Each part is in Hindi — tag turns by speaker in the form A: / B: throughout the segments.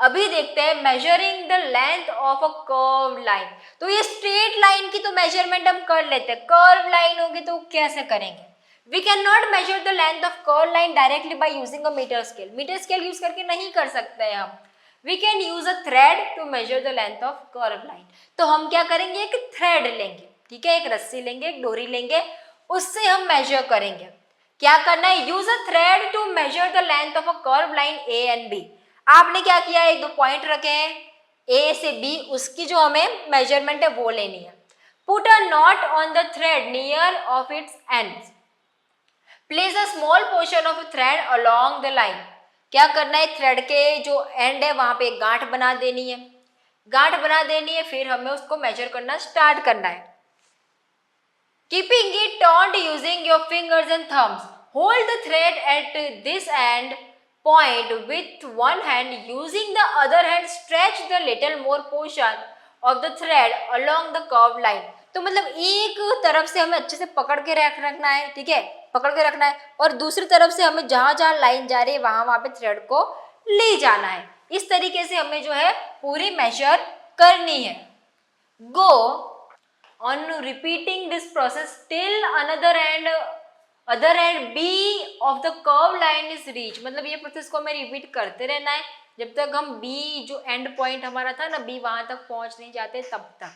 A: अभी देखते हैं measuring the length of a curve line. तो ये स्ट्रेट लाइन की तो मेजरमेंट हम कर लेते हैं, कर्व लाइन होगी तो कैसे करेंगे? We can not measure the length of curve line directly by using a metre scale. Metre scale use करके नहीं कर सकते हैं हम। We can use a thread to measure the length of curve line. तो हम क्या करेंगे, एक थ्रेड लेंगे, ठीक है, एक रस्सी लेंगे, एक डोरी लेंगे, उससे हम मेजर करेंगे। क्या करना है, use a thread to measure the length of a curve line A and B. आपने क्या किया, एक दो पॉइंट रखे हैं ए से बी, उसकी जो हमें मेजरमेंट है वो लेनी है। Put a not on the thread near of its ends. Place a small portion of thread along the line. क्या करना है, थ्रेड के जो एंड है वहां पे एक गांठ बना देनी है, गांठ बना देनी है, फिर हमें उसको मेजर करना स्टार्ट करना है। Keeping it taut using your fingers and thumbs. Hold the thread at this end point with one hand. Using the other hand, stretch the little more portion of the thread along the curved line. तो मतलब एक तरफ से हमें अच्छे से पकड़ के रखना है, ठीक है, पकड़ के रखना है, और दूसरी तरफ से हमें जहां जहां लाइन जा रही है वहां पे थ्रेड को ले जाना है। इस तरीके से हमें जो है पूरी मेजर करनी है। गो on repeating this process till other end B of the curve line is reached। मतलब ये प्रोसेस को हमें रिपीट करते रहना है जब तक हम B जो एंड पॉइंट हमारा था ना, B वहां तक पहुंच नहीं जाते तब तक,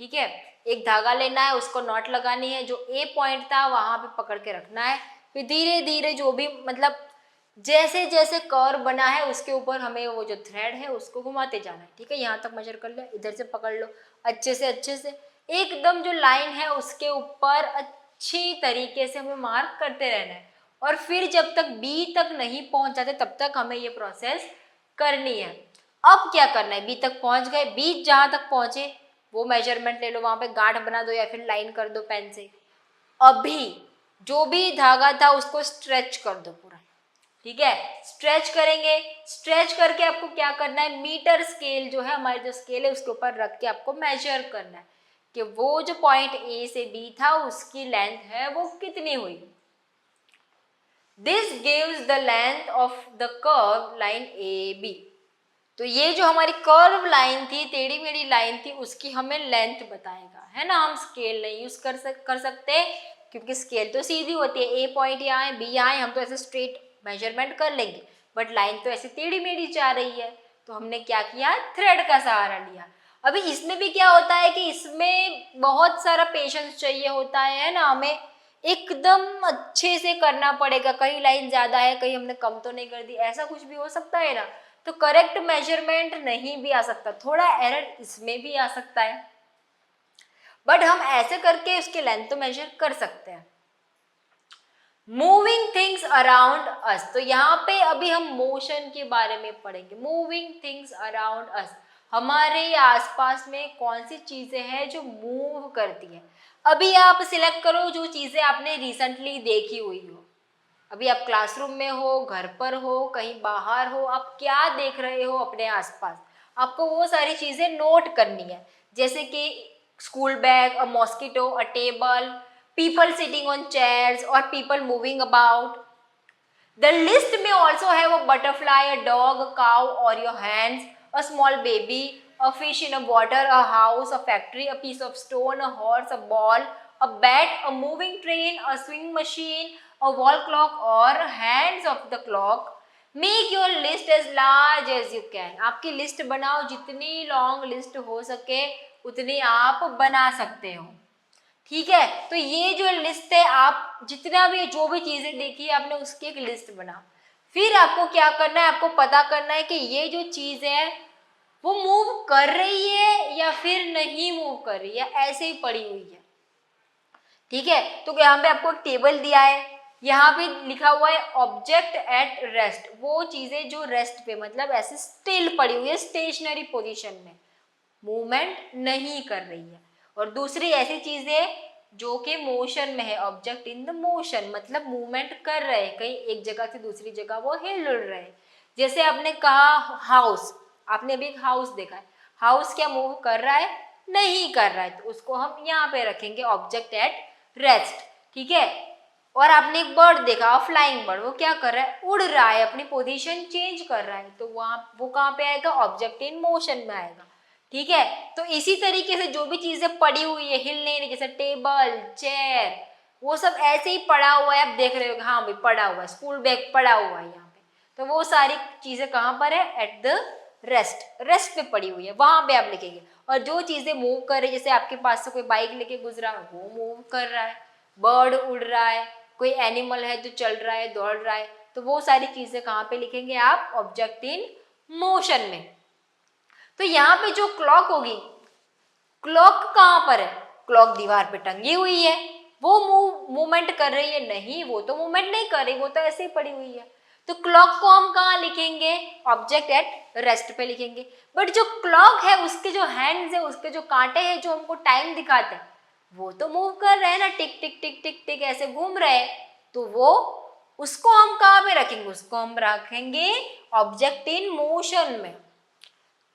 A: ठीक है। एक धागा लेना है, उसको नॉट लगानी है, जो A पॉइंट था वहां पे पकड़ के रखना है, फिर धीरे धीरे जो भी मतलब जैसे जैसे कर्व बना है उसके ऊपर हमें वो जो थ्रेड है उसको घुमाते जाना है, ठीक है। यहाँ तक मेजर कर लिया, इधर से पकड़ लो अच्छे से एकदम जो लाइन है उसके ऊपर अच्छी तरीके से हमें मार्क करते रहना है, और फिर जब तक बी तक नहीं पहुंच जाते तब तक हमें ये प्रोसेस करनी है। अब क्या करना है, बी तक पहुंच गए, बी जहां तक पहुंचे वो मेजरमेंट ले लो, वहां पे गांठ बना दो या फिर लाइन कर दो पेन से। अभी जो भी धागा था उसको स्ट्रेच कर दो पूरा, ठीक है, स्ट्रेच करेंगे। स्ट्रेच करके आपको क्या करना है, मीटर स्केल जो है हमारे जो स्केल है उसके ऊपर रख के आपको मेजर करना है कि वो जो पॉइंट ए से बी था उसकी लेंथ है वो कितनी हुई। This gives the length of the curve line A B. तो ये जो हमारी कर्व लाइन थी, टेढ़ी मेढ़ी लाइन थी, उसकी हमें लेंथ बताएगा, है ना। हम स्केल नहीं यूज कर सकते क्योंकि स्केल तो सीधी होती है, ए पॉइंट यहाँ है, बी यहाँ है, हम तो ऐसे स्ट्रेट मेजरमेंट कर लेंगे, बट लाइन तो ऐसे टेढ़ी मेढ़ी जा रही है, तो हमने क्या किया, थ्रेड का सहारा लिया। अभी इसमें भी क्या होता है कि इसमें बहुत सारा पेशेंस चाहिए होता है ना, हमें एकदम अच्छे से करना पड़ेगा, कहीं लाइन ज्यादा है, कहीं हमने कम तो नहीं कर दी, ऐसा कुछ भी हो सकता है ना, तो करेक्ट मेजरमेंट नहीं भी आ सकता, थोड़ा एरर इसमें भी आ सकता है, बट हम ऐसे करके उसके लेंथ तो मेजर कर सकते हैं। मूविंग थिंग्स अराउंड अस, तो यहाँ पे अभी हम मोशन के बारे में पढ़ेंगे। मूविंग थिंग्स अराउंड अस, हमारे आसपास में कौन सी चीजें हैं जो मूव करती हैं। अभी आप सिलेक्ट करो जो चीजें आपने रिसेंटली देखी हुई हो। अभी आप क्लासरूम में हो, घर पर हो, कहीं बाहर हो, आप क्या देख रहे हो अपने आसपास, आपको वो सारी चीजें नोट करनी है, जैसे कि school bag, a mosquito, a table, people sitting on chairs or people moving about. The list may also have a butterfly, a dog, a cow or your hands, a small baby, a fish in a water, a house, a factory, a piece of stone, a horse, a ball, a bat, a moving train, a swing machine, a wall clock or hands of the clock. Make your list as large as you can. आपकी लिस्ट बनाओ, जितनी लॉन्ग लिस्ट हो सके उतनी आप बना सकते हो, ठीक है। तो ये जो लिस्ट है, आप जितना भी जो भी चीजें देखी है आपने उसकी एक लिस्ट बनाओ। फिर आपको क्या करना है, आपको पता करना है कि ये जो चीज है वो मूव कर रही है या फिर नहीं मूव कर रही है, ऐसे ही पड़ी हुई है, ठीक है। तो यहाँ पे आपको एक टेबल दिया है, यहाँ पे लिखा हुआ है ऑब्जेक्ट एट रेस्ट, वो चीजें जो रेस्ट पे मतलब ऐसे स्टिल पड़ी हुई है, स्टेशनरी पोजीशन में मूवमेंट नहीं कर रही है। और दूसरी ऐसी चीजें जो कि मोशन में है, ऑब्जेक्ट इन द मोशन, मतलब मूवमेंट कर रहे हैं, कहीं एक जगह से दूसरी जगह वो हिल उड़ रहे हैं। जैसे आपने कहा हाउस, आपने अभी एक हाउस देखा है, हाउस क्या मूव कर रहा है, नहीं कर रहा है, तो उसको हम यहाँ पे रखेंगे ऑब्जेक्ट एट रेस्ट, ठीक है। और आपने एक बर्ड देखा, फ्लाइंग बर्ड, वो क्या कर रहा है, उड़ रहा है, अपनी पोजीशन चेंज कर रहा है, तो वहां वो कहाँ पे आएगा, ऑब्जेक्ट इन मोशन में आएगा। ठीक है, तो इसी तरीके से जो भी चीजें पड़ी हुई है, हिल नहीं रही, जैसे टेबल, चेयर, वो सब ऐसे ही पड़ा हुआ है, आप देख रहे हो हाँ भाई पड़ा हुआ है, स्कूल बैग पड़ा हुआ है यहाँ पे, तो वो सारी चीजें कहाँ पर है, एट द रेस्ट पे पड़ी हुई है, वहां पे आप लिखेंगे। और जो चीजें मूव कर रही है, जैसे आपके पास से कोई बाइक लेके गुजरा, वो मूव कर रहा है, बर्ड उड़ रहा है, कोई एनिमल है जो चल रहा है, दौड़ रहा है, तो वो सारी चीजें कहाँ पे लिखेंगे आप, ऑब्जेक्ट इन मोशन में। तो यहाँ पे जो क्लॉक होगी, क्लॉक कहाँ पर है, क्लॉक दीवार पे टंगी हुई है, वो मूवमेंट कर रही है, नहीं वो तो मूवमेंट नहीं कर रही, वो तो ऐसे ही पड़ी हुई है। तो क्लॉक को हम कहाँ लिखेंगे, ऑब्जेक्ट एट रेस्ट पे लिखेंगे। बट जो क्लॉक है उसके जो हैंड्स है, उसके जो कांटे हैं जो हमको टाइम दिखाते हैं, वो तो मूव कर रहे हैं ना, टिक टिक टिक टिक टिक ऐसे घूम रहे हैं, तो वो उसको हम कहाँ पे रखेंगे, उसको हम रखेंगे ऑब्जेक्ट इन मोशन में।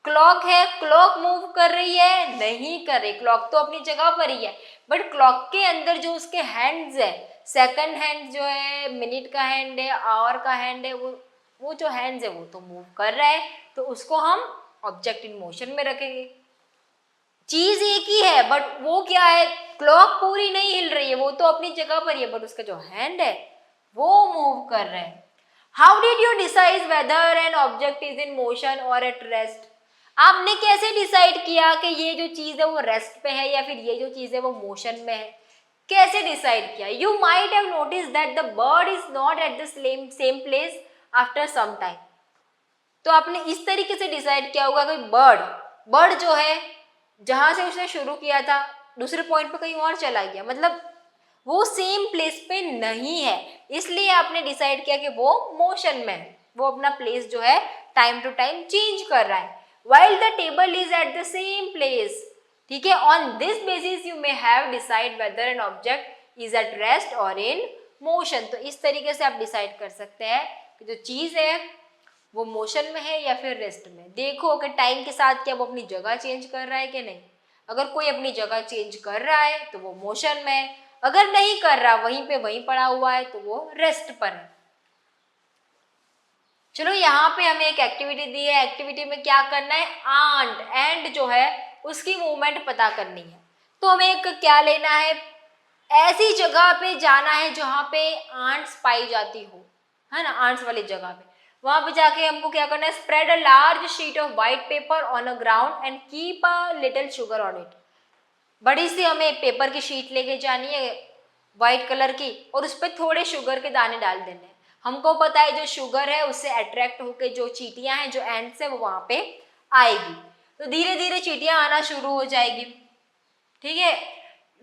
A: क्लॉक है, क्लॉक मूव कर रही है, नहीं कर रही, क्लॉक तो अपनी जगह पर ही है, बट क्लॉक के अंदर जो उसके हैंड्स है, सेकंड हैंड जो है, मिनट का हैंड है, आवर का हैंड है, वो जो हैंड्स है वो तो मूव कर रहा है, तो उसको हम ऑब्जेक्ट इन मोशन में रखेंगे। चीज एक ही है, बट वो क्या है, क्लॉक पूरी नहीं हिल रही है, वो तो अपनी जगह पर ही है, बट उसका जो हैंड है वो मूव कर रहे हैं। How did you decide whether an object is in motion और एट रेस्ट, आपने कैसे डिसाइड किया कि ये जो चीज है वो रेस्ट पे है या फिर ये जो चीज है वो मोशन में है, कैसे डिसाइड किया। You might have notice that the bird is not at the same place after some time, तो आपने इस तरीके से डिसाइड किया होगा कि बर्ड जो है जहां से उसने शुरू किया था दूसरे पॉइंट पे कहीं और चला गया, मतलब वो सेम प्लेस पे नहीं है, इसलिए आपने डिसाइड किया कि वो मोशन में है, वो अपना प्लेस जो है टाइम टू टाइम चेंज कर रहा है, while the table is at the same place। ठीक है, on this basis you may have decide whether an object is at rest और इन मोशन। तो इस तरीके से आप डिसाइड कर सकते हैं कि जो चीज है वो मोशन में है या फिर रेस्ट में। देखो कि टाइम के साथ क्या वो अपनी जगह चेंज कर रहा है कि नहीं, अगर कोई अपनी जगह चेंज कर रहा है तो वो मोशन में है, अगर नहीं कर रहा वहीं पे वहीं पड़ा हुआ है तो वो रेस्ट पर है। चलो यहाँ पे हमें एक एक्टिविटी दी है, एक्टिविटी में क्या करना है, एंड जो है उसकी मूवमेंट पता करनी है। तो हमें एक क्या लेना है, ऐसी जगह पे जाना है जहाँ पे आंट्स पाई जाती हो, है ना, आंट्स वाली जगह पे, वहां पे जाके हमको क्या करना है, spread a large sheet of white paper on a ground and keep a little sugar on it. बड़ी सी हमें पेपर की शीट लेके जानी है व्हाइट कलर की, और उस पर थोड़े शुगर के दाने डाल देने हैं। हमको पता है जो शुगर है उससे अट्रैक्ट होके जो चींटियां हैं, जो एंड्स है, वो वहां पे आएगी, तो धीरे धीरे चींटियां आना शुरू हो जाएगी। ठीक है,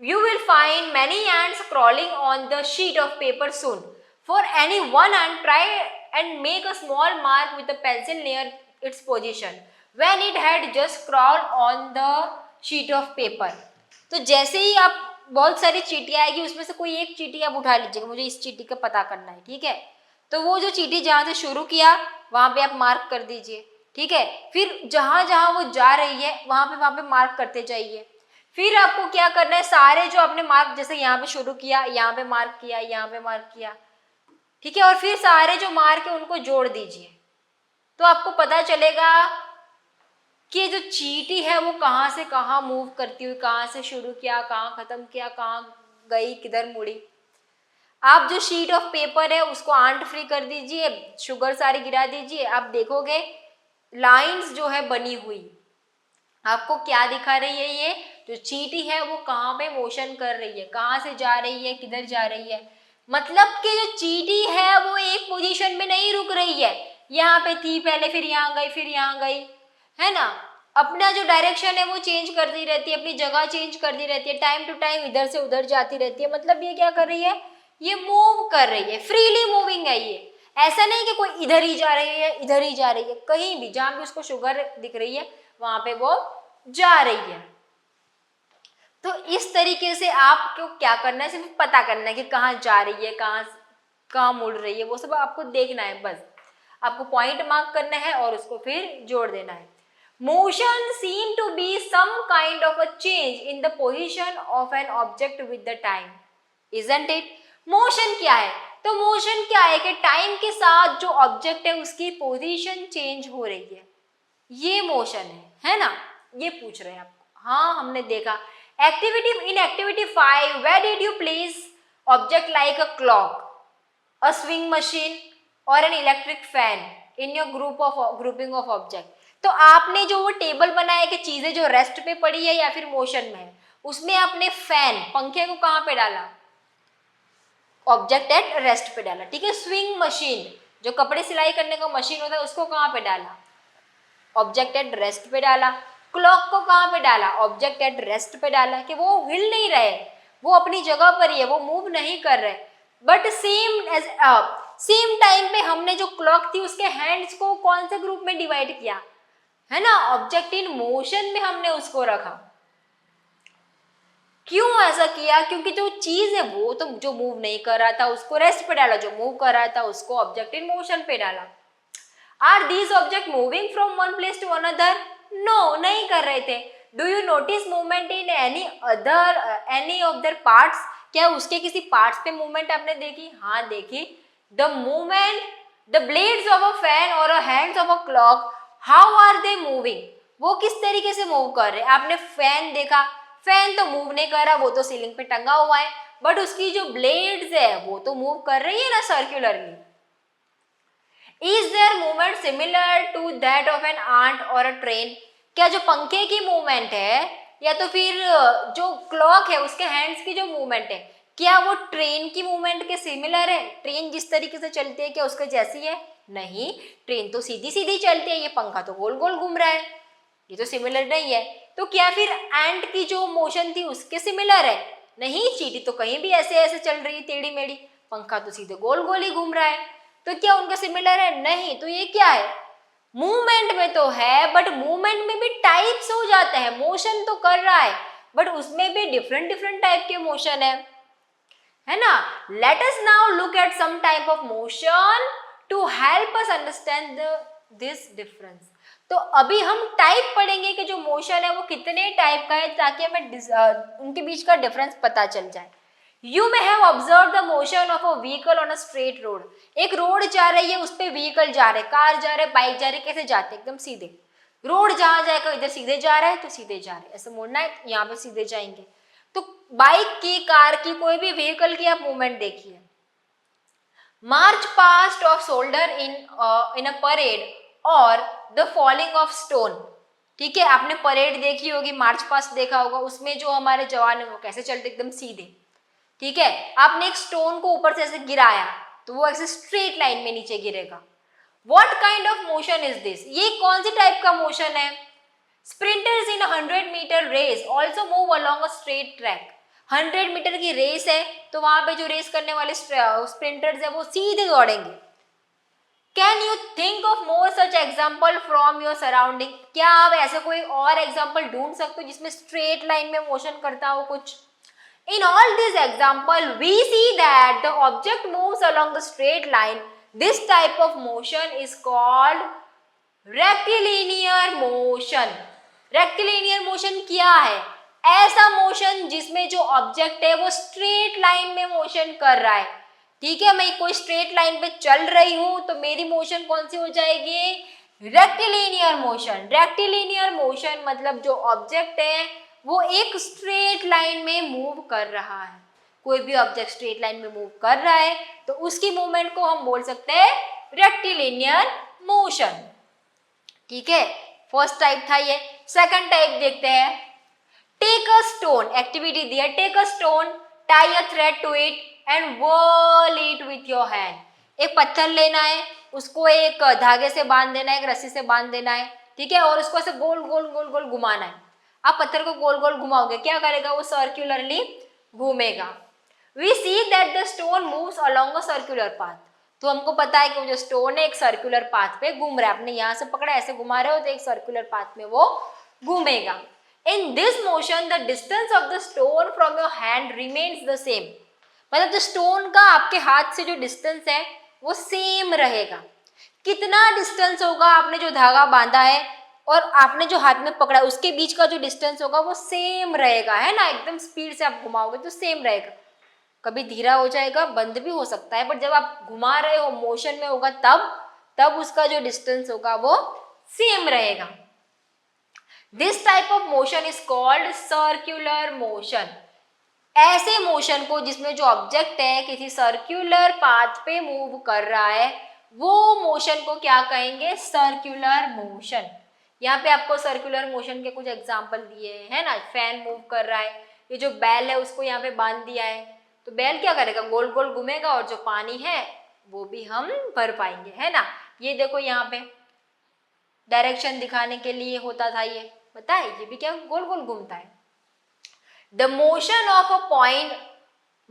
A: you will find many ends crawling on the sheet of paper soon. For any one and try and make a small mark with a pencil near its position when it had just crawl on the sheet of paper. तो जैसे ही आप बहुत सारी चींटियां आएगी, उसमें से कोई एक चींटी आप उठा लीजिएगा, मुझे इस चींटी का पता करना है। ठीक है, तो वो जो चींटी जहां से शुरू किया वहां पे आप मार्क कर दीजिए। ठीक है, फिर जहां जहां वो जा रही है वहां पे मार्क करते जाइए। फिर आपको क्या करना है, सारे जो आपने मार्क, जैसे यहाँ पे शुरू किया, यहाँ पे मार्क किया, यहाँ पे मार्क किया, ठीक है, और फिर सारे जो मार्क है उनको जोड़ दीजिए, तो आपको पता चलेगा कि जो चींटी है वो कहाँ से कहाँ मूव करती हुई, कहाँ से शुरू किया, कहाँ खत्म किया, कहाँ गई, किधर मुड़ी। आप जो शीट ऑफ पेपर है उसको आंट फ्री कर दीजिए, शुगर सारी गिरा दीजिए, आप देखोगे लाइंस जो है बनी हुई, आपको क्या दिखा रही है, ये जो चींटी है वो कहाँ पे मोशन कर रही है, कहाँ से जा रही है, किधर जा रही है। मतलब कि जो चींटी है वो एक पोजीशन में नहीं रुक रही है, यहाँ पे थी पहले, फिर यहाँ गई, फिर यहाँ गई, है ना, अपना जो डायरेक्शन है वो चेंज करती रहती है, अपनी जगह चेंज करती रहती है, टाइम टू टाइम इधर से उधर जाती रहती है। मतलब ये क्या कर रही है, ये मूव कर रही है, फ्रीली मूविंग है ये। ऐसा नहीं कि कोई इधर ही जा रही है, इधर ही जा रही है, कहीं भी जहां भी उसको शुगर दिख रही है वहां पे वो जा रही है। तो इस तरीके से आपको क्या करना है, सिर्फ पता करना है कि कहाँ जा रही है, कहाँ मुड़ रही है, वो सब आपको देखना है, बस आपको पॉइंट मार्क करना है और उसको फिर जोड़ देना है। Motion seem to be some kind of a change in the position of an object with the time, isn't it. Motion क्या है? तो मोशन क्या है कि टाइम के साथ जो ऑब्जेक्ट है उसकी पोजीशन चेंज हो रही है, ये मोशन है ना? ये पूछ रहे हैं आपको। हाँ, हमने देखा activity in activity 5 where did you place object like a clock, a swing machine और an electric fan in your grouping of object। तो आपने जो वो टेबल बनाया कि चीजें जो रेस्ट पे पड़ी है या फिर मोशन में है, उसमें आपने फैन पंखे को कहाँ पे डाला? ऑब्जेक्ट एट रेस्ट पे डाला। ठीक है, स्विंग मशीन जो कपड़े सिलाई करने का मशीन होता है उसको कहाँ पे डाला? ऑब्जेक्ट एट रेस्ट पे डाला। क्लॉक को कहाँ पे डाला? ऑब्जेक्ट एट रेस्ट पे डाला, कि वो हिल नहीं रहे, वो अपनी जगह पर ही है, वो मूव नहीं कर रहे। बट सेम टाइम पे हमने जो क्लॉक थी उसके हैंड्स को कौन से ग्रुप में डिवाइड किया? है ना, ऑब्जेक्ट इन मोशन में हमने उसको रखा। क्यों ऐसा किया? क्योंकि जो चीज है वो तो जो मूव नहीं कर रहा था उसको रेस्ट पे डाला, जो मूव कर रहा था उसको ऑब्जेक्ट इन मोशन पे डाला। Are these object moving from one place to another? No, नहीं कर रहे थे। Do you notice movement in any of their parts? क्या उसके किसी पार्ट्स पे मूवमेंट आपने देखी? हाँ देखी। The movement, the blades of a fan और hands of a clock, how are they moving? वो किस तरीके से मूव कर रहे हैं? आपने फैन देखा, फैन तो मूव नहीं कर रहा, वो तो सीलिंग पे टंगा हुआ है, बट उसकी जो ब्लेड्स है वो तो मूव कर रही है ना circularly. Is there movement similar to that of an ant or a train? क्या जो पंखे की मूवमेंट है या तो फिर जो क्लॉक है उसके हैंड्स की जो मूवमेंट है, क्या वो ट्रेन की मूवमेंट के सिमिलर है? ट्रेन जिस तरीके से चलती है क्या उसके जैसी है? नहीं, ट्रेन तो सीधी सीधी चलती है, ये पंखा तो गोल गोल घूम रहा है, ये तो सिमिलर नहीं है। तो क्या फिर एंट की जो मोशन थी उसके सिमिलर है? नहीं, चींटी तो कहीं भी ऐसे ऐसे चल रही है टेढ़ी मेढ़ी, पंखा तो सीधे गोल गोल ही घूम रहा है, तो क्या उनका सिमिलर है? नहीं। तो ये क्या है? मूवमेंट में तो है, बट मूवमेंट में भी टाइप्स हो जाते हैं। मोशन तो कर रहा है बट उसमें भी डिफरेंट डिफरेंट टाइप के मोशन है ना? Let us now look at some type of motion to help us understand this difference. तो अभी हम टाइप पढ़ेंगे कि जो मोशन है वो कितने टाइप का है, ताकि हमें उनके बीच का डिफरेंस पता चल जाए। You may have observe the motion of a vehicle on a straight road. एक रोड जा रही है, उस पर व्हीकल जा रहे, कार जा रहे, बाइक जा रहे, कैसे जाते हैं? एकदम सीधे। रोड जहां जाएगा इधर सीधे जा रहा है तो सीधे जा रहे, ऐसे मुड़ना है यहाँ पे सीधे जाएंगे। तो बाइक की, कार की, कोई भी व्हीकल की आप मूवमेंट देखिए। मार्च पास्ट ऑफ शोल्डर इन अ परेड और द फॉलिंग ऑफ स्टोन। ठीक है, आपने परेड देखी होगी, मार्च पास्ट देखा होगा, उसमें जो हमारे जवान है वो कैसे चलते? एकदम सीधे। ठीक है, आपने एक स्टोन को ऊपर से ऐसे गिराया तो वो ऐसे स्ट्रेट लाइन में नीचे गिरेगा। What kind of motion is this? ये कौन सी टाइप का मोशन है? Sprinters in 100 metre race also move along a straight track. 100 metre की रेस है तो वहां पे जो रेस करने वाले स्प्रिंटर्स है वो सीधे दौड़ेंगे। Can you think of more such example from your surrounding? क्या आप ऐसा कोई और एग्जाम्पल ढूंढ सकते हो जिसमें स्ट्रेट लाइन में मोशन करता हो कुछ? In all these example, we see that the object moves along the straight line. This type of motion is called rectilinear motion. Rectilinear motion क्या है? ऐसा मोशन जिसमें जो ऑब्जेक्ट है वो स्ट्रेट लाइन में मोशन कर रहा है। ठीक है, मैं कोई स्ट्रेट लाइन पे चल रही हूं तो मेरी मोशन कौन सी हो जाएगी? Rectilinear motion. रेक्टिलिनियर मोशन मतलब जो ऑब्जेक्ट है वो एक स्ट्रेट लाइन में मूव कर रहा है। कोई भी ऑब्जेक्ट स्ट्रेट लाइन में मूव कर रहा है तो उसकी मूवमेंट को हम बोल सकते हैं रेक्टिलिनियर मोशन। ठीक है, फर्स्ट टाइप था ये। सेकंड टाइप देखते हैं। टेक अ स्टोन, एक्टिविटी दिया, take a stone, tie a thread to it and whirl it with your hand. एक पत्थर लेना है, उसको एक धागे से बांध देना है, एक रस्सी से बांध देना है। ठीक है, और उसको ऐसे गोल गोल गोल गोल घुमाना है। आप पत्थर को गोल गोल घुमाओगे, क्या करेगा? वो सर्कुलरली घूमेगा। We see that the stone moves along a circular path. तो हमको पता है कि वो जो स्टोन है एक सर्कुलर पाथ पे घूम रहा है। आपने यहाँ से पकड़ा, ऐसे घुमा रहे हो तो एक सर्कुलर पाथ में वो घूमेगा। In this motion the distance of the stone from your hand remains the same. मतलब जो स्टोन का आपके हाथ से जो डिस्टेंस है वो सेम रहेगा। कितना डिस्टेंस होगा? आपने जो धागा बांधा है और आपने जो हाथ में पकड़ा उसके बीच का जो डिस्टेंस होगा वो सेम रहेगा, है ना? एकदम स्पीड से आप घुमाओगे तो सेम रहेगा। कभी धीरा हो जाएगा, बंद भी हो सकता है, बट जब आप घुमा रहे हो, मोशन में होगा, तब उसका जो डिस्टेंस होगा वो सेम रहेगा। This type of motion is called circular motion. ऐसे मोशन को जिसमें जो ऑब्जेक्ट है किसी सर्क्यूलर पाथ पे मूव कर रहा है, वो मोशन को क्या कहेंगे? Circular motion. यहाँ पे आपको सर्कुलर मोशन के कुछ एग्जाम्पल दिए हैं ना, फैन मूव कर रहा है, ये जो बैल है उसको यहाँ पे बांध दिया है, तो बैल क्या करेगा? गोल गोल घूमेगा और जो पानी है वो भी हम भर पाएंगे, है ना। ये देखो यहाँ पे डायरेक्शन दिखाने के लिए होता था ये, पता है, ये भी क्या गोल गोल घूमता है। The motion of a point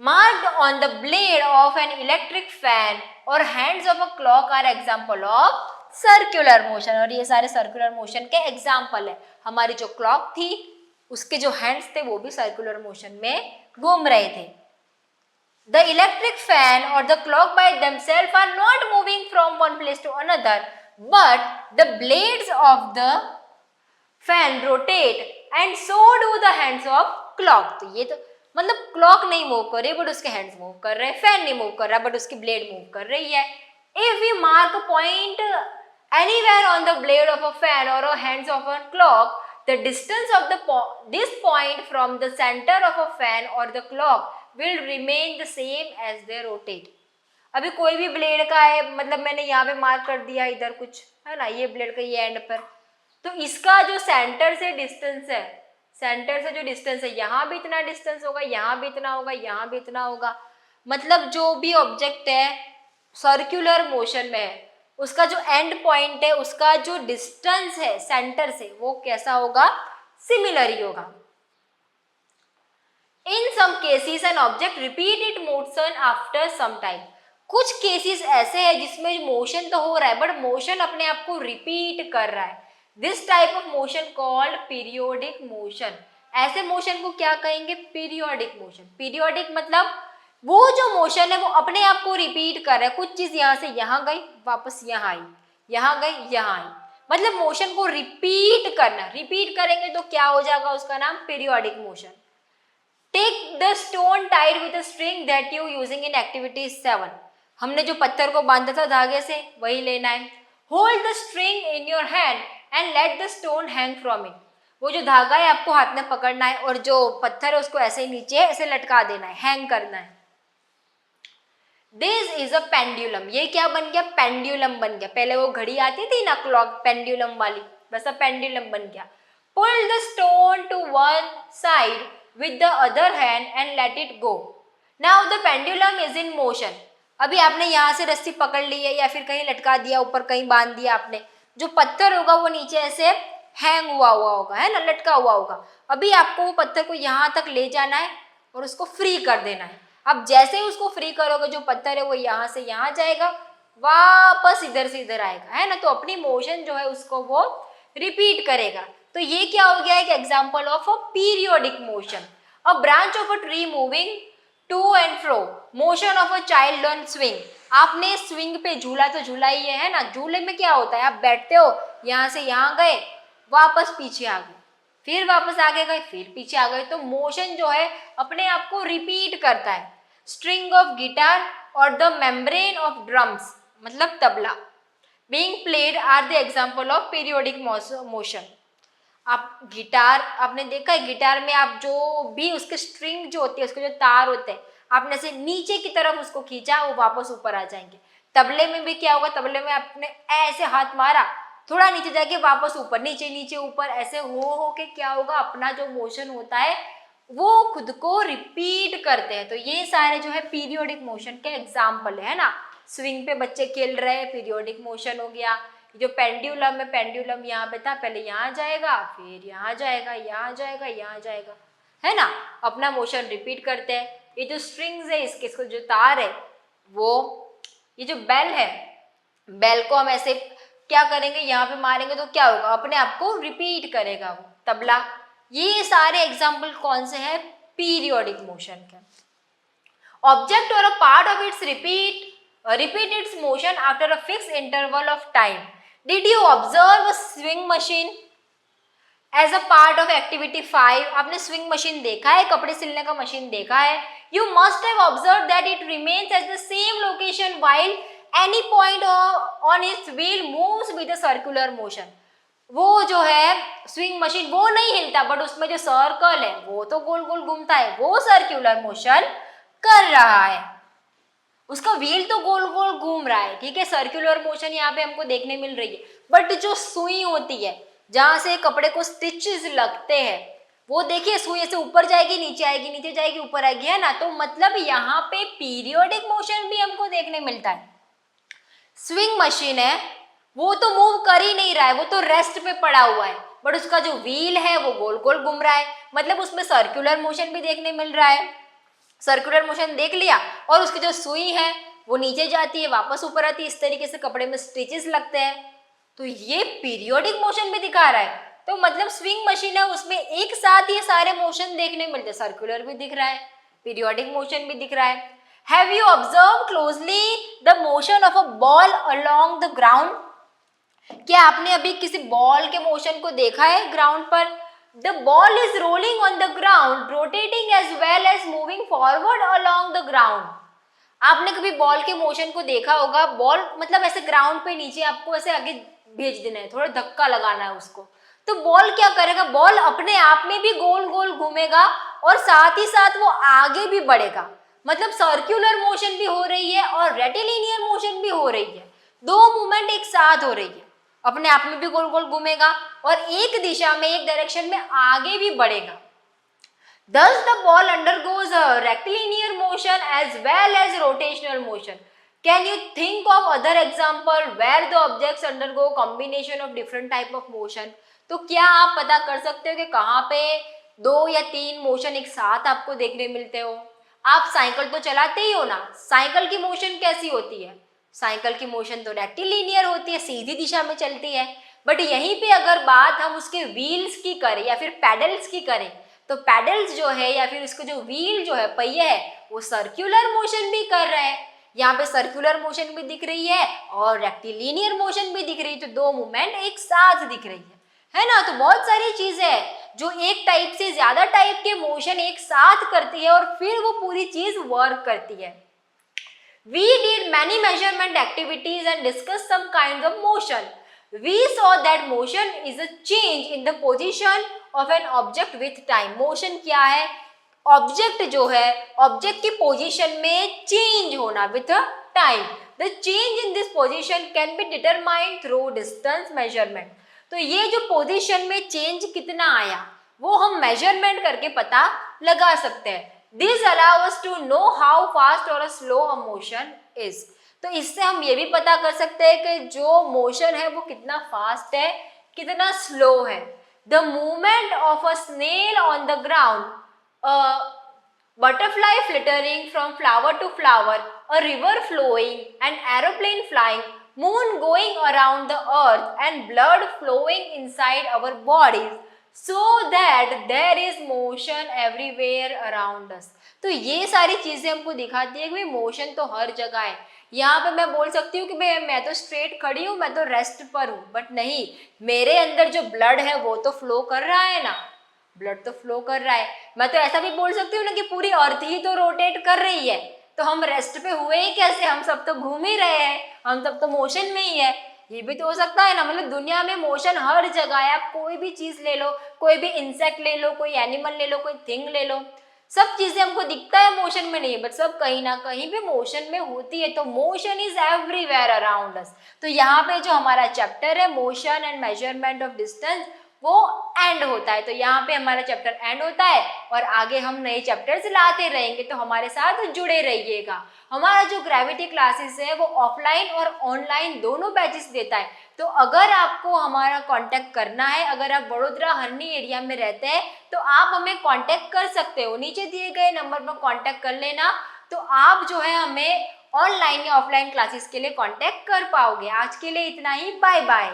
A: marked on the blade of an electric fan or hands of a clock are example of circular motion। और ये सारे circular motion के example है। हमारी जो clock थी उसके जो hands थे वो भी circular motion में घूम रहे थे। The electric fan or the clock by themselves are not moving from one place to another, but the blades of the fan rotate and so do the hands of clock। तो ये तो मतलब क्लॉक नहीं मूव कर रही बट उसके हैंड्स मूव कर रहे हैं, फैन नहीं मूव कर रहा बट उसकी ब्लेड मूव कर रही है। If we mark a point anywhere on the blade of a fan और hands of a clock, the distance of this point from the centre of a fan और the clock will remain the same as they rotate. अभी कोई भी ब्लेड का है, मतलब मैंने यहाँ पे मार्क कर दिया इधर कुछ, है ना, ये ब्लेड का ये एंड पर, तो इसका जो सेंटर से डिस्टेंस है, सेंटर से जो डिस्टेंस है, यहाँ भी इतना डिस्टेंस होगा, यहाँ भी इतना होगा, यहाँ भी इतना होगा। मतलब जो भी ऑब्जेक्ट है सर्कुलर मोशन में है, उसका जो एंड पॉइंट है, उसका जो डिस्टेंस है सेंटर से, वो कैसा होगा? सिमिलर ही होगा। In some cases an object repeat it motion after some time. कुछ केसेस ऐसे हैं जिसमें मोशन तो हो रहा है बट मोशन अपने आप को रिपीट कर रहा है। This type of motion called periodic motion. ऐसे मोशन को क्या कहेंगे? Periodic motion. पीरियोडिक मतलब वो जो मोशन है वो अपने आप को रिपीट कर रहा है, कुछ चीज यहाँ से यहाँ गई, वापस यहाँ आई, यहाँ गई, यहाँ आई, मतलब मोशन को रिपीट करना। रिपीट करेंगे तो क्या हो जाएगा? उसका नाम periodic motion. Take the stone tied with a string that you using in activity 7। हमने जो पत्थर को बांधा था धागे से, वही लेना है। Hold the string in your hand and let the stone hang from it. वो जो धागा है आपको हाथ में पकड़ना है और जो पत्थर है उसको ऐसे ही नीचे ऐसे लटका देना है, हैंग करना है। This is a pendulum. ये क्या बन गया? पेंडुलम बन गया। पहले वो घड़ी आती थी ना क्लॉक, पेंडुलम वाली, वैसा पेंडुलम बन गया। Pull the stone to one side with the other hand and let it go. Now the pendulum is in motion. अभी आपने यहाँ से रस्सी पकड़ ली है या फिर कहीं लटका दिया, ऊपर कहीं बांध दिया आपने, जो पत्थर होगा वो नीचे ऐसे हैंग हुआ होगा, है ना, लटका हुआ होगा। अभी आपको वो पत्थर को यहाँ तक ले जाना है और उसको फ्री कर देना है। अब जैसे ही उसको फ्री करोगे, जो पत्थर है वो यहाँ से यहाँ जाएगा, वापस इधर से इधर आएगा, है ना। तो अपनी मोशन जो है उसको वो रिपीट करेगा। तो ये क्या हो गया? एक example of a periodic motion. A branch of a tree moving to and fro, motion of a child on swing. आपने स्विंग पे झूला तो झूला ही है ना, झूले में क्या होता है? आप बैठते हो, यहाँ से यहाँ गए, वापस पीछे आ गए, फिर वापस आगे गए, फिर पीछे आ गए। तो मोशन जो है अपने आप को रिपीट करता है। स्ट्रिंग ऑफ गिटार और द मेम्ब्रेन ऑफ ड्रम्स, मतलब तबला, being played are the example of periodic motion. आप गिटार, आपने देखा है गिटार में आप जो भी उसके स्ट्रिंग जो होती है, उसके जो तार होते हैं, आपने से नीचे की तरफ उसको खींचा, वो वापस ऊपर आ जाएंगे। तबले में भी क्या होगा? तबले में आपने ऐसे हाथ मारा, थोड़ा नीचे जाके वापस ऊपर, नीचे नीचे ऊपर, ऐसे हो के क्या होगा? अपना जो मोशन होता है वो खुद को रिपीट करते हैं। तो ये सारे जो है पीरियोडिक मोशन के एग्जाम्पल है ना। स्विंग पे बच्चे खेल रहे हैं, पीरियोडिक मोशन हो गया। जो पेंडुलम है, पेंडुलम यहाँ पे था, पहले यहाँ जाएगा, फिर यहाँ जाएगा, यहाँ जाएगा, यहाँ जाएगा, है ना, अपना मोशन रिपीट करते हैं। ये जो स्ट्रिंग्स है, इसके जो तार है, वो ये जो बेल है, बेल को हम ऐसे क्या करेंगे? यहाँ पे मारेंगे तो क्या होगा? अपने आप को रिपीट करेगा वो। तबला, ये सारे एग्जाम्पल कौन से हैं? पीरियोडिक मोशन के। ऑब्जेक्ट और अ part of its repeat its motion after a fixed interval of time. Did you observe a swing machine? As a part of activity 5 आपने स्विंग मशीन देखा है, कपड़े सिलने का मशीन देखा है. You must have observe that it remains at the same location while any point on it's wheel moves with a circular motion. वो जो है स्विंग मशीन वो नहीं हिलता, बट उसमें जो सर्कल है वो तो गोल गोल घूमता है, वो सर्कुलर मोशन कर रहा है. उसका व्हील तो गोल गोल घूम रहा है, ठीक है, सर्कुलर मोशन यहाँ पे हमको देखने मिल रही है. बट जो सुई होती है जहां से कपड़े को स्टिचेस लगते हैं, वो देखिए सुई से ऊपर जाएगी, नीचे आएगी, नीचे जाएगी, ऊपर आएगी, है ना. तो मतलब यहाँ पे पीरियोडिक मोशन भी हमको देखने मिलता है. स्विंग मशीन है वो तो मूव कर ही नहीं रहा है, वो तो रेस्ट पे पड़ा हुआ है, बट उसका जो व्हील है वो गोल गोल घूम रहा है, मतलब उसमें सर्कुलर मोशन भी देखने मिल रहा है. सर्कुलर मोशन देख लिया, और उसकी जो सुई है वो नीचे जाती है, वापस ऊपर आती है, इस तरीके से कपड़े में स्टिचेस लगते हैं. तो ये पीरियोडिक मोशन भी दिखा रहा है. तो मतलब स्विंग मशीन है उसमें एक साथ ये सारे मोशन देखने मिलते हैं, सर्कुलर भी दिख रहा है, पीरियोडिक मोशन भी दिख रहा है. Have you observe closely the motion of a ball along the ground. क्या आपने अभी किसी बॉल के मोशन को देखा है ग्राउंड पर? The ball is rolling on the ground, rotating as well as moving forward along the ground. आपने कभी बॉल के मोशन को देखा होगा. बॉल मतलब ऐसे ग्राउंड पे नीचे आपको ऐसे आगे भेज देना है, थोड़ा धक्का लगाना है उसको. तो बॉल क्या करेगा, बॉल अपने आप में भी गोल गोल घूमेगा और साथ ही साथ वो आगे भी बढ़ेगा. मतलब सर्कुलर मोशन भी हो रही है और रेटिलिनियर मोशन भी हो रही है, दो मूवमेंट एक साथ हो रही है. अपने आप में भी गोल गोल घूमेगा और एक दिशा में, एक डायरेक्शन में आगे भी बढ़ेगा. Thus the ball undergoes a rectilinear motion as well as rotational motion. Can you think of other example where the objects undergo combination of different type of motion? तो क्या आप पता कर सकते हो कि कहाँ पे 2 या 3 मोशन एक साथ आपको देखने मिलते हो? आप साइकिल तो चलाते ही हो ना, साइकिल की मोशन कैसी होती है? साइकिल की मोशन तो रेक्टिलिनियर होती है, सीधी दिशा में चलती है. बट यहीं पे अगर बात हम उसके व्हील्स की करें या फिर पैडल्स की करें, तो पैडल्स जो है या फिर उसके जो व्हील जो है, पहिए है, वो सर्कुलर मोशन भी कर रहे हैं. यहाँ पे सर्कुलर मोशन भी दिख रही है और रेक्टिलिनियर मोशन भी दिख रही है, तो दो मूवमेंट एक साथ दिख रही है ना. तो बहुत सारी चीजें हैं जो एक टाइप से ज्यादा टाइप के मोशन एक साथ करती है और फिर वो पूरी चीज वर्क करती है. We did many measurement activities and discussed some kinds of motion. We saw that motion is a change in the position of an object with time. Motion क्या है? ऑब्जेक्ट जो है, ऑब्जेक्ट की पोजीशन में चेंज होना with time. The change in this position can be determined through distance measurement. तो ये जो पोजीशन में चेंज कितना आया वो हम मेजरमेंट करके पता लगा सकते हैं. This allow us to know how fast or slow a motion is. तो इससे हम ये भी पता कर सकते हैं कि जो मोशन है वो कितना फास्ट है, कितना स्लो है. The movement of a snail on the ground, a butterfly flittering from flower to flower, a river flowing, an aeroplane flying, moon going around the earth, and blood flowing inside our bodies, so that there is motion everywhere around us. तो ये सारी चीजें हमको दिखाती है कि भाई मोशन तो हर जगह है. यहाँ पे मैं बोल सकती हूँ कि भाई मैं तो स्ट्रेट खड़ी हूँ, मैं तो रेस्ट पर हूँ, बट नहीं, मेरे अंदर जो ब्लड है वो तो फ्लो कर रहा है ना, ब्लड तो फ्लो कर रहा है. मैं तो ऐसा भी बोल सकती हूँ ना कि पूरी अर्थ ही तो रोटेट कर रही है, तो हम रेस्ट पे हुए ही कैसे, हम सब तो घूम ही रहे हैं, हम सब तो मोशन में ही है. ये भी तो हो सकता है ना. मतलब दुनिया में मोशन हर जगह है. आप कोई भी चीज ले लो, कोई भी इंसेक्ट ले लो, कोई एनिमल ले लो, कोई थिंग ले लो, सब चीजें हमको दिखता है मोशन में नहीं, बट सब कहीं ना कहीं भी मोशन में होती है. तो motion is everywhere around us. तो यहाँ पे जो हमारा चैप्टर है motion and measurement of distance वो एंड होता है. तो यहाँ पे हमारा चैप्टर एंड होता है और आगे हम नए चैप्टर्स लाते रहेंगे, तो हमारे साथ जुड़े रहिएगा. हमारा जो ग्रेविटी क्लासेस है वो ऑफलाइन और ऑनलाइन दोनों बैचेस देता है. तो अगर आपको हमारा कांटेक्ट करना है, अगर आप वडोदरा हरनी एरिया में रहते हैं तो आप हमें कांटेक्ट कर सकते हो. नीचे दिए गए नंबर पर कांटेक्ट कर लेना, तो आप जो है हमें ऑनलाइन या ऑफलाइन क्लासेस के लिए कांटेक्ट कर पाओगे. आज के लिए इतना ही. Bye bye.